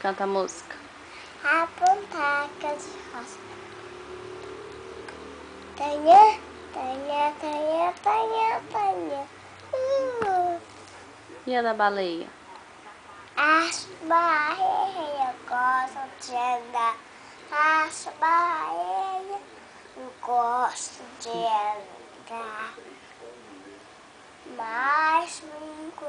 Canta a música. Apontar de roça. Tanha, tanha, tanha, tanha, tanha. E a da baleia? As baleias gostam de andar. As baleias gostam de andar. Mas muito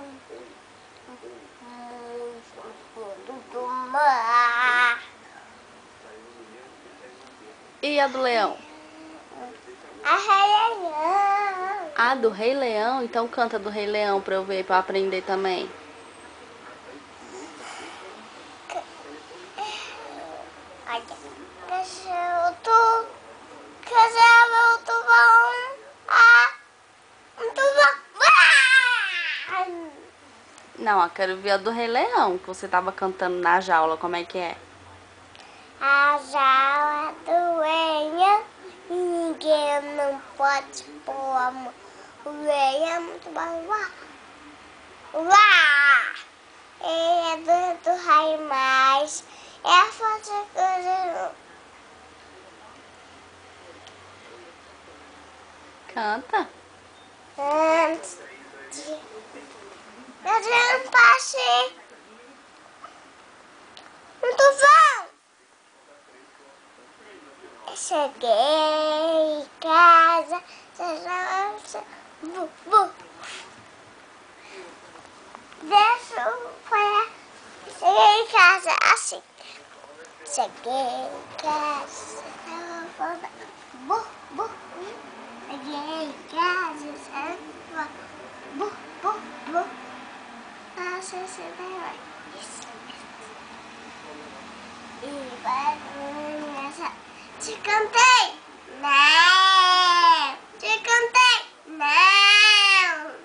fundo do mar. E a do leão? A Rei Leão. A do Rei Leão? Então canta do Rei Leão pra eu ver, pra aprender também. Olha, cachorro tubarão, tubarão. Não, eu quero ver a do Rei Leão, que você tava cantando na jaula, como é que é? A jaula do leão, ninguém não pode pôr a mão. O leão é muito bom. Uá! Ele é do rei mais. É a forte coisa. Canta. Antes de fazer um passe no tufão. Eu cheguei em casa, cheguei em casa assim. Cheguei em casa, cheguei em casa, nossa, você vai isso. E vai te cantei? Não! Te cantei? Não!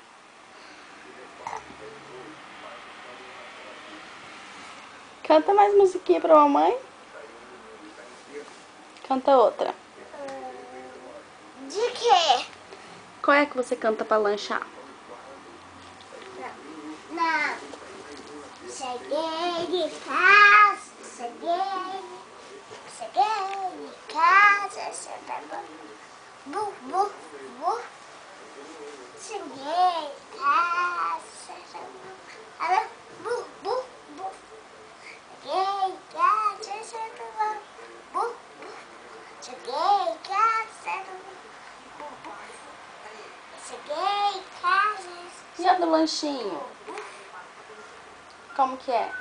Canta mais musiquinha pra mamãe. Canta outra. De quê? Qual é que você canta pra lanchar? Não. Cheguei de casa, cheguei de casa, cheguei em casa, cheguei em casa, cheguei em casa, cheguei em casa. E a do lanchinho? Como que é?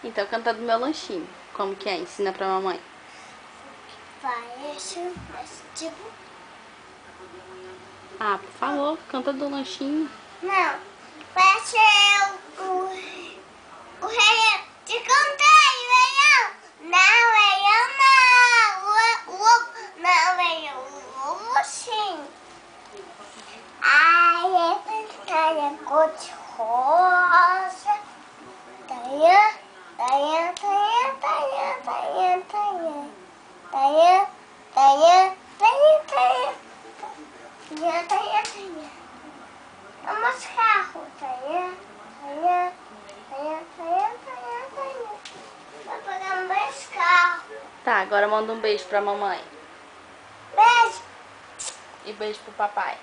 Então canta do meu lanchinho. Como que é? Ensina pra mamãe. Parece tipo. Ah, por favor, canta do lanchinho. Não, parece o rei. Te contei, leão. Não, leão não. Não, leão. O sim. Ai, é cor de rosa. Tanha, tanha, tanha, tanha, tanha, tanha. Tanha, tanha, tanha, tanha. Tanha, tanha, tanha. Vamos carro. Tanha, tanha, tanha, tanha, tanha, tanha. Vai pegar mais carro. Tá, agora manda um beijo pra mamãe. Beijo. E beijo pro papai.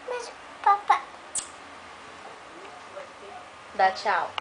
Beijo, papai. Dá tchau.